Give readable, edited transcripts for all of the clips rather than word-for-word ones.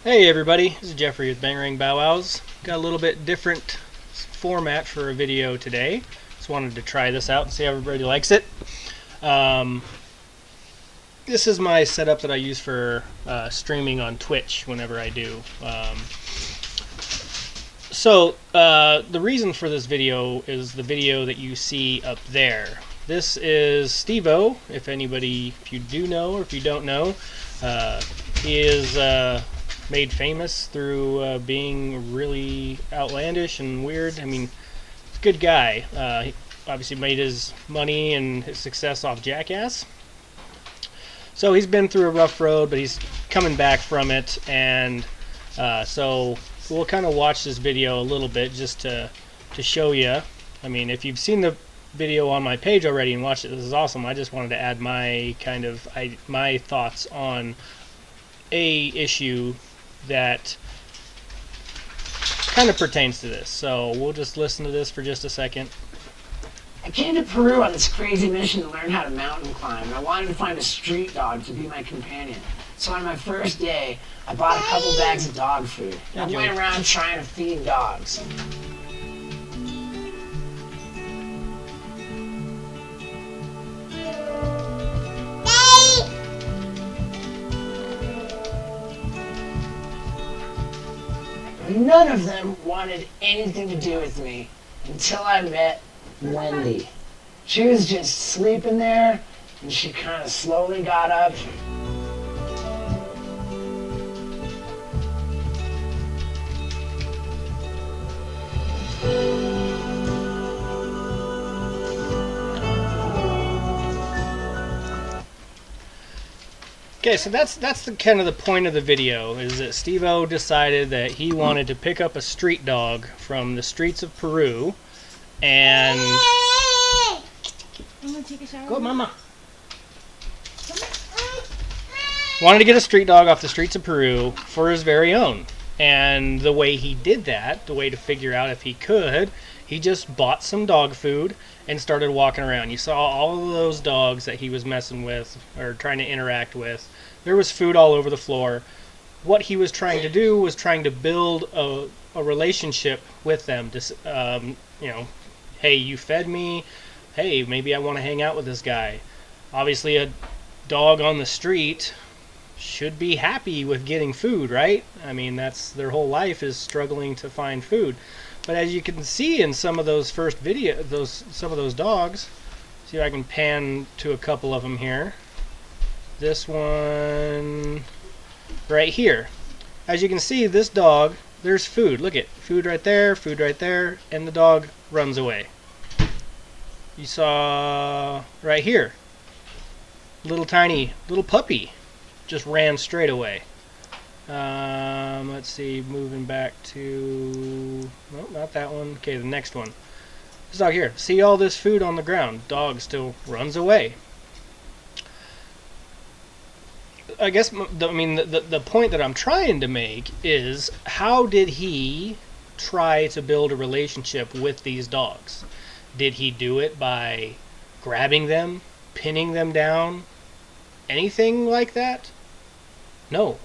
Hey everybody, this is Jeffrey with Bangarang Bow Wows. Got a little bit different format for a video today. Just wanted to try this out and see how everybody likes it. This is my setup that I use for streaming on Twitch whenever I do. The reason for this video is the video that you see up there. This is Steve-O, if you do know or if you don't know. He is made famous through being really outlandish and weird. I mean, he's a good guy. He obviously made his money and his success off Jackass. So he's been through a rough road, but he's coming back from it, and so we'll kind of watch this video a little bit just to show you. I mean, if you've seen the video on my page already and watched it, this is awesome. I just wanted to add my my thoughts on a issue that kind of pertains to this. So we'll just listen to this for just a second. I came to Peru on this crazy mission to learn how to mountain climb, and I wanted to find a street dog to be my companion. So on my first day, I bought a couple bags of dog food. I went around trying to feed dogs. None of them wanted anything to do with me until I met Wendy. She was just sleeping there, and she kind of slowly got up. Okay, so that's the kind of the point of the video, is that Steve-O decided that he wanted to pick up a street dog from the streets of Peru, and I'm gonna take a shower. go, Mama. Wanted to get a street dog off the streets of Peru for his very own, and the way he did that, the way to figure out if he could, he just bought some dog food and started walking around. You saw all of those dogs that he was messing with or trying to interact with. There was food all over the floor. What he was trying to do was trying to build a relationship with them. Hey, you fed me. Hey, maybe I want to hang out with this guy. Obviously, a dog on the street should be happy with getting food, right? I mean, that's their whole life is struggling to find food. But as you can see in some of those first videos, some of those dogs, see if I can pan to a couple of them here. This one right here. As you can see, this dog, there's food. Look at food right there, and the dog runs away. You saw right here, little puppy just ran straight away. Let's see, moving back to, no, not that one. Okay, the next one. This dog here. See all this food on the ground. Dog still runs away. I guess, the point that I'm trying to make is, how did he try to build a relationship with these dogs? Did he do it by grabbing them, pinning them down, anything like that? No.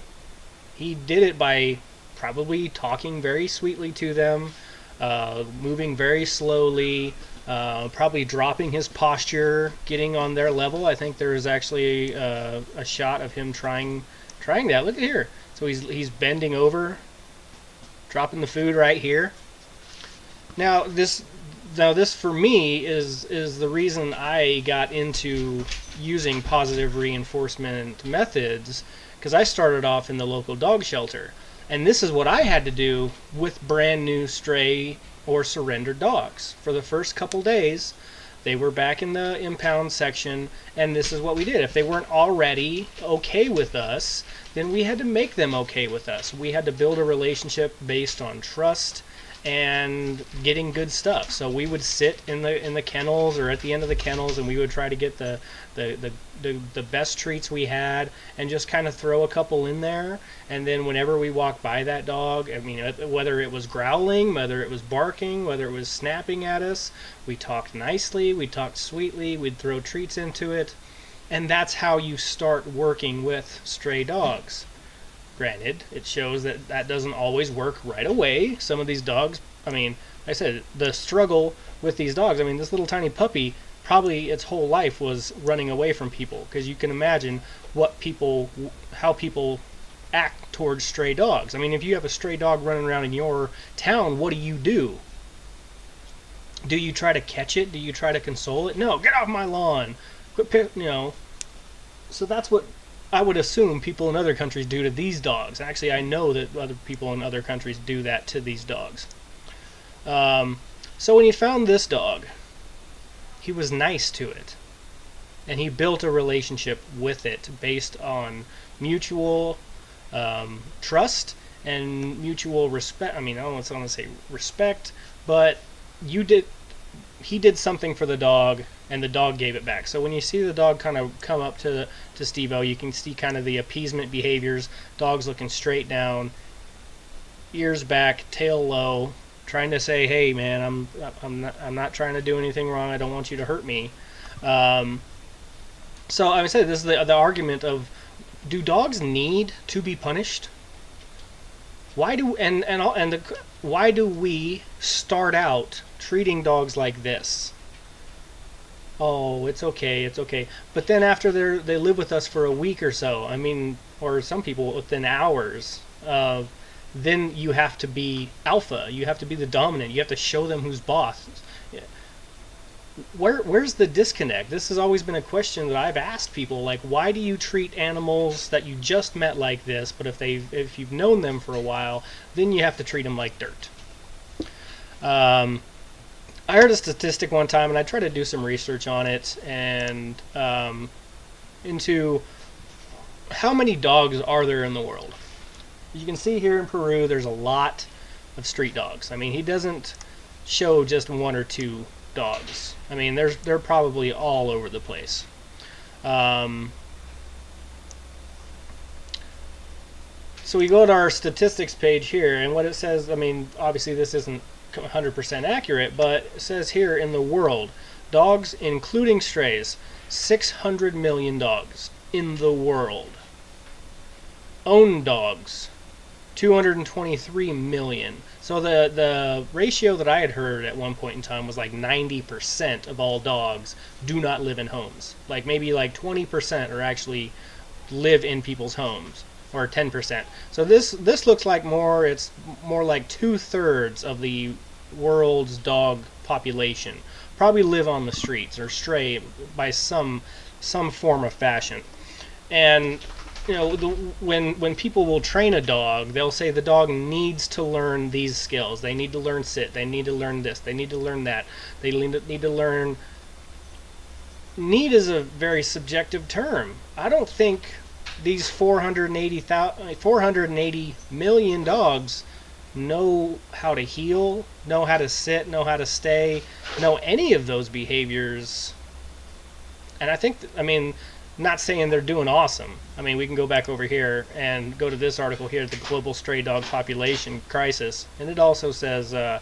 He did it by probably talking very sweetly to them, moving very slowly, probably dropping his posture, getting on their level. I think there is actually a shot of him trying that. Look at here. So he's bending over, dropping the food right here. Now this for me is the reason I got into using positive reinforcement methods, because I started off in the local dog shelter, and this is what I had to do with brand new stray or surrendered dogs. For the first couple days, they were back in the impound section, and this is what we did. If they weren't already okay with us, then we had to make them okay with us. We had to build a relationship based on trust and getting good stuff. So we would sit in the kennels or at the end of the kennels, and we would try to get the best treats we had and just kind of throw a couple in there. And then whenever we walked by that dog, I mean, whether it was growling, whether it was barking, whether it was snapping at us, we talked nicely, we talked sweetly, we'd throw treats into it. And that's how you start working with stray dogs. Granted, it shows that that doesn't always work right away. Some of these dogs, I mean, like I said, the struggle with these dogs, I mean, this little tiny puppy probably its whole life was running away from people, because you can imagine how people act towards stray dogs. I mean, if you have a stray dog running around in your town, what do? Do you try to catch it? Do you try to console it? No, get off my lawn. Quit, So that's what I would assume people in other countries do to these dogs. Actually, I know that other people in other countries do that to these dogs. So when he found this dog, he was nice to it. And he built a relationship with it based on mutual trust and mutual respect. I mean, I don't want to say respect, but he did something for the dog, and the dog gave it back. So when you see the dog kind of come up to Steve-O, you can see kind of the appeasement behaviors. Dog's looking straight down, ears back, tail low, trying to say, "Hey, man, I'm not trying to do anything wrong. I don't want you to hurt me." So I would say this is the argument of, do dogs need to be punished? Why do why do we start out treating dogs like this? Oh, it's okay. But then after they live with us for a week or so, I mean, or some people within hours, then you have to be alpha. You have to be the dominant. You have to show them who's boss. Where's the disconnect? This has always been a question that I've asked people. Like, why do you treat animals that you just met like this, but if you've known them for a while, then you have to treat them like dirt? I heard a statistic one time, and I tried to do some research on it, and into how many dogs are there in the world. You can see here in Peru, there's a lot of street dogs. I mean, he doesn't show just one or two dogs. I mean, they're probably all over the place. So we go to our statistics page here, and what it says, I mean, obviously this isn't 100% accurate, but it says here in the world, dogs including strays, 600 million dogs in the world. Owned dogs, 223 million. So the ratio that I had heard at one point in time was like 90% of all dogs do not live in homes. Like maybe like 20% are actually live in people's homes, or 10%. So this looks like it's more like 2/3 of the world's dog population probably live on the streets or stray by some form of fashion. And when people will train a dog, they'll say the dog needs to learn these skills. They need to learn sit. They need to learn this. They need to learn that. They need to learn. Need is a very subjective term. I don't think these 480 million dogs know how to heel, know how to sit, know how to stay, know any of those behaviors. And I think, not saying they're doing awesome. I mean, we can go back over here and go to this article here, the Global Stray Dog Population Crisis, and it also says, this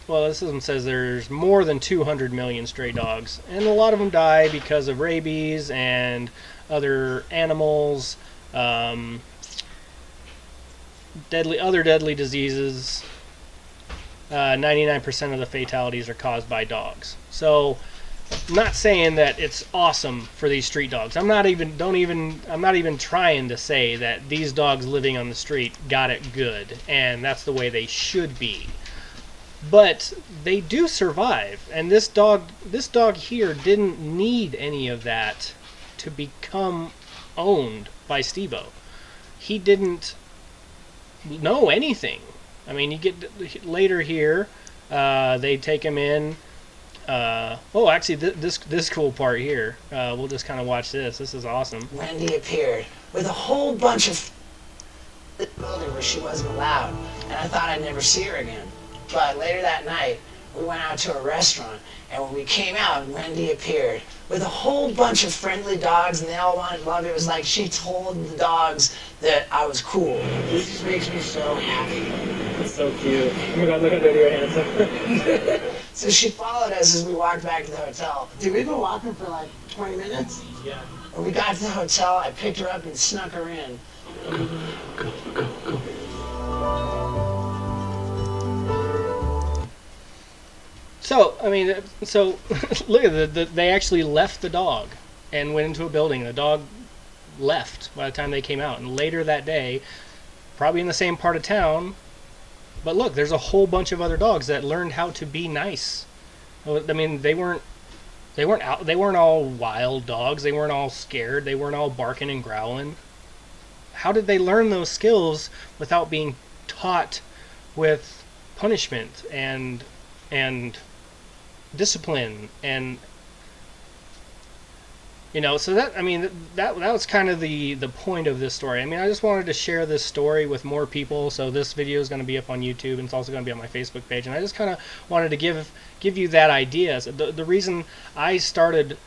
one says there's more than 200 million stray dogs, and a lot of them die because of rabies and other animals, deadly diseases. 99% of the fatalities are caused by dogs. So, I'm not saying that it's awesome for these street dogs. I'm not even trying to say that these dogs living on the street got it good and that's the way they should be. But they do survive, and this dog here didn't need any of that to become owned by Steve-O. He didn't know anything. I mean, you get later here, they take him in. Actually, this cool part here, we'll just kind of watch this. This is awesome. Wendy appeared with a whole bunch of the building where she wasn't allowed, and I thought I'd never see her again. But later that night, we went out to a restaurant, and when we came out, Wendy appeared with a whole bunch of friendly dogs, and they all wanted love. It was like she told the dogs that I was cool. This just makes me so happy. It's so cute. Oh my God, look at that, you're handsome. So she followed us as we walked back to the hotel. Did we go walking for like 20 minutes? Yeah. When we got to the hotel, I picked her up and snuck her in. So, I mean, so look at they actually left the dog and went into a building. The dog left by the time they came out. And later that day, probably in the same part of town, but look, there's a whole bunch of other dogs that learned how to be nice. I mean, they weren't all wild dogs. They weren't all scared. They weren't all barking and growling. How did they learn those skills without being taught with punishment and discipline? And so that, I mean, that was kind of the point of this story. I mean, I just wanted to share this story with more people. So this video is going to be up on YouTube, and it's also going to be on my Facebook page. And I just kind of wanted to give you that idea. So the reason I started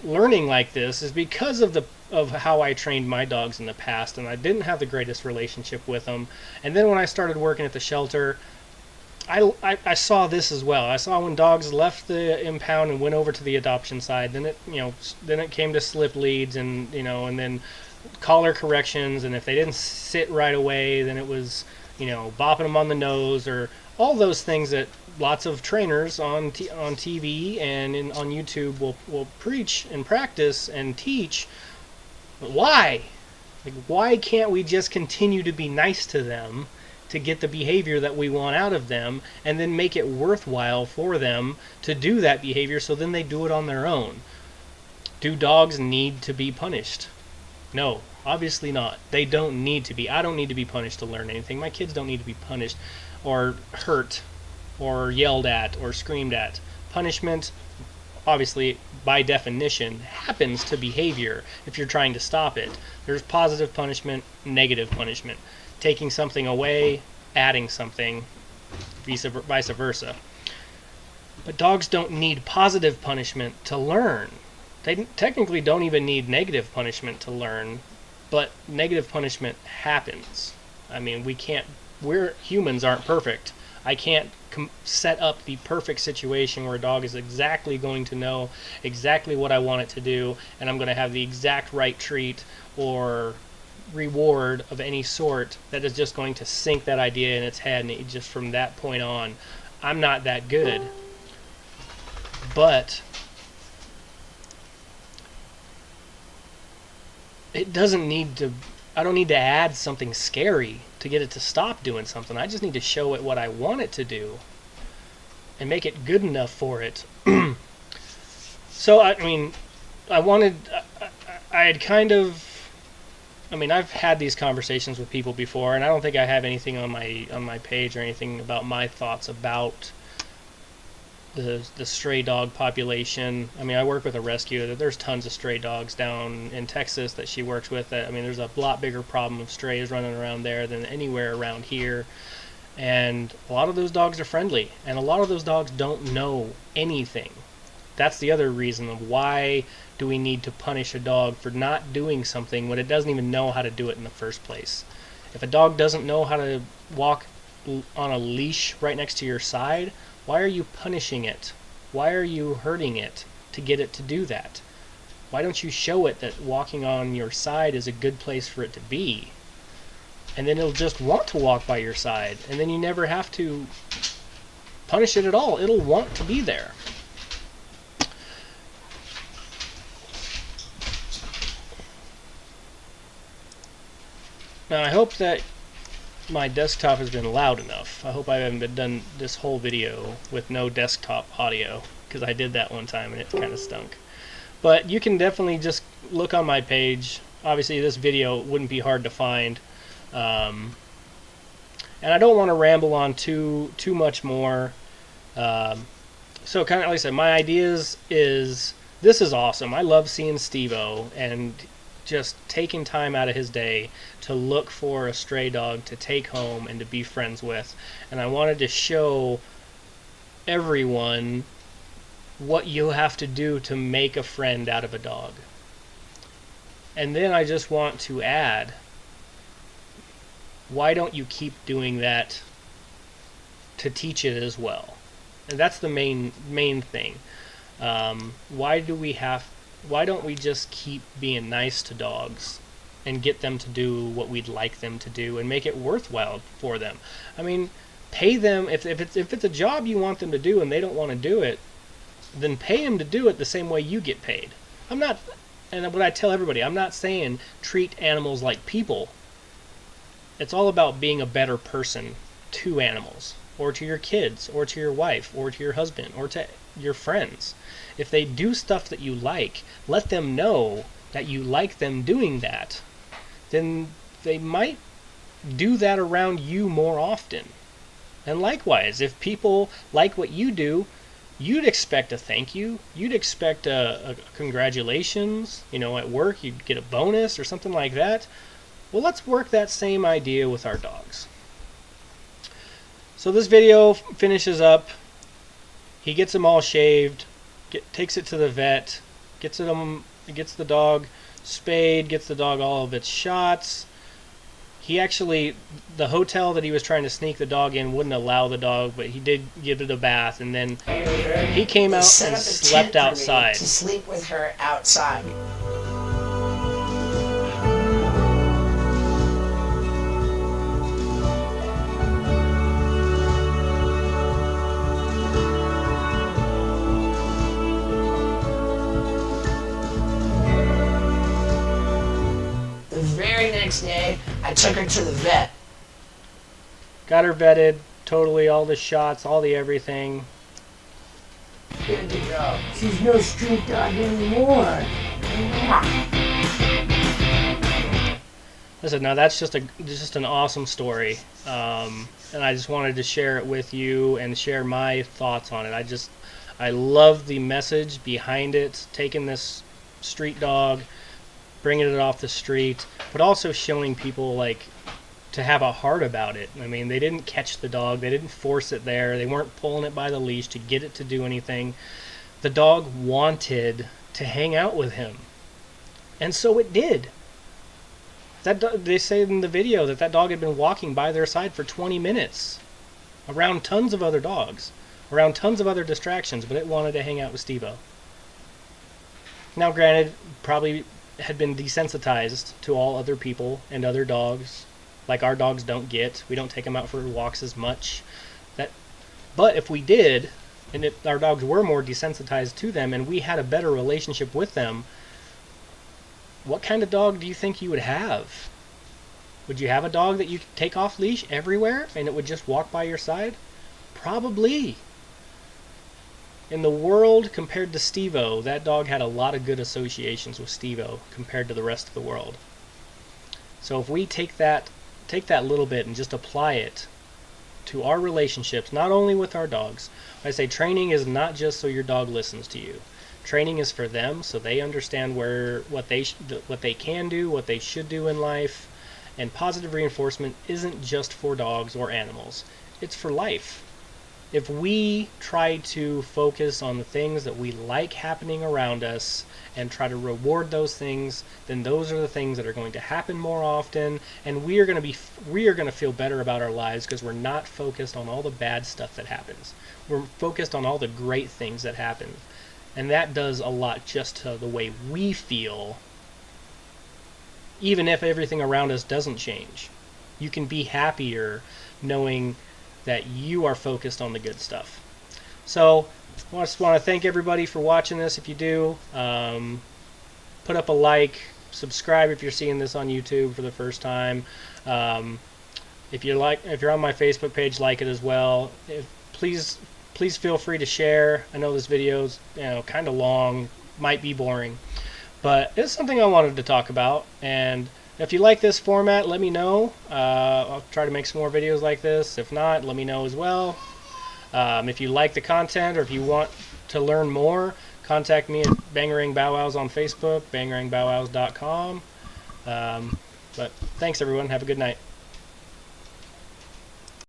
learning like this is because of how I trained my dogs in the past, and I didn't have the greatest relationship with them. And then when I started working at the shelter, I saw this as well. I saw when dogs left the impound and went over to the adoption side. Then it came to slip leads and then collar corrections. And if they didn't sit right away, then it was bopping them on the nose, or all those things that lots of trainers on TV and on YouTube will preach and practice and teach. But why? Like, why can't we just continue to be nice to them to get the behavior that we want out of them, and then make it worthwhile for them to do that behavior, so then they do it on their own? Do dogs need to be punished? No, obviously not. They don't need to be. I don't need to be punished to learn anything. My kids don't need to be punished or hurt or yelled at or screamed at. Punishment, obviously, by definition, happens to behavior if you're trying to stop it. There's positive punishment, negative punishment. Taking something away, adding something, vice versa. But dogs don't need positive punishment to learn. They technically don't even need negative punishment to learn, but negative punishment happens. I mean, we're humans aren't perfect. I can't set up the perfect situation where a dog is exactly going to know exactly what I want it to do, and I'm going to have the exact right treat or reward of any sort that is just going to sink that idea in its head, and just from that point on, I'm not that good. But it doesn't need to. I don't need to add something scary to get it to stop doing something. I just need to show it what I want it to do and make it good enough for it. So I mean, I had kind of. I mean, I've had these conversations with people before, and I don't think I have anything on my page or anything about my thoughts about the stray dog population. I mean, I work with a rescue. There's tons of stray dogs down in Texas that she works with. I mean, there's a lot bigger problem of strays running around there than anywhere around here. And a lot of those dogs are friendly, and a lot of those dogs don't know anything. That's the other reason of why do we need to punish a dog for not doing something when it doesn't even know how to do it in the first place. If a dog doesn't know how to walk on a leash right next to your side, why are you punishing it? Why are you hurting it to get it to do that? Why don't you show it that walking on your side is a good place for it to be? And then it'll just want to walk by your side, and then you never have to punish it at all. It'll want to be there. Now, I hope that my desktop has been loud enough. I hope I haven't done this whole video with no desktop audio, because I did that one time and it kind of stunk. But you can definitely just look on my page. Obviously, this video wouldn't be hard to find. And I don't want to ramble on too much more. So kind of like I said, my ideas is, this is awesome. I love seeing Steve-O and just taking time out of his day to look for a stray dog to take home and to be friends with. And I wanted to show everyone what you have to do to make a friend out of a dog. And then I just want to add, why don't you keep doing that to teach it as well? And that's the main thing. Why don't we just keep being nice to dogs and get them to do what we'd like them to do and make it worthwhile for them. I mean, pay them. If it's a job you want them to do and they don't want to do it, then pay them to do it the same way you get paid. I'm not, and what I tell everybody, I'm not saying treat animals like people. It's all about being a better person to animals, or to your kids, or to your wife, or to your husband, or to your friends. If they do stuff that you like, let them know that you like them doing that. Then they might do that around you more often. And likewise, if people like what you do, you'd expect a thank you. You'd expect a congratulations. At work you'd get a bonus or something like that. Well, let's work that same idea with our dogs. So this video finishes up. He gets them all shaved, takes it to the vet, gets the dog spayed, gets the dog all of its shots. The hotel that he was trying to sneak the dog in wouldn't allow the dog, but he did give it a bath, and then he came out and slept outside. To sleep with her outside. Next day, I took her to the vet. Got her vetted, totally, all the shots, all the everything. Good to go. She's no street dog anymore. Listen, now that's just an awesome story, and I just wanted to share it with you and share my thoughts on it. I love the message behind it, taking this street dog, bringing it off the street, but also showing people to have a heart about it. I mean, they didn't catch the dog, they didn't force it there, they weren't pulling it by the leash to get it to do anything. The dog wanted to hang out with him, and so it did. They say in the video that dog had been walking by their side for 20 minutes, around tons of other dogs, around tons of other distractions, but it wanted to hang out with Steve-O. Now, granted, probably had been desensitized to all other people and other dogs, like our dogs don't get. We don't take them out for walks as much. But if we did, and if our dogs were more desensitized to them, and we had a better relationship with them, what kind of dog do you think you would have? Would you have a dog that you could take off leash everywhere, and it would just walk by your side? Probably. In the world, compared to Steve-O, that dog had a lot of good associations with Steve-O compared to the rest of the world. So if we take that little bit and just apply it to our relationships, not only with our dogs. I say training is not just so your dog listens to you. Training is for them so they understand what they can do, what they should do in life. And positive reinforcement isn't just for dogs or animals. It's for life. If we try to focus on the things that we like happening around us and try to reward those things, then those are the things that are going to happen more often, and we are going to feel better about our lives because we're not focused on all the bad stuff that happens. We're focused on all the great things that happen. And that does a lot just to the way we feel, even if everything around us doesn't change. You can be happier knowing that you are focused on the good stuff. So I just want to thank everybody for watching this. If you do, put up a like, subscribe if you're seeing this on YouTube for the first time. If you're on my Facebook page, like it as well. Please feel free to share. I know this video's kind of long, might be boring, but it's something I wanted to talk about. And if you like this format, let me know. I'll try to make some more videos like this. If not, let me know as well. If you like the content or if you want to learn more, contact me at Bangarang Bow Wows on Facebook, bangarangbowwows.com. But thanks everyone. Have a good night.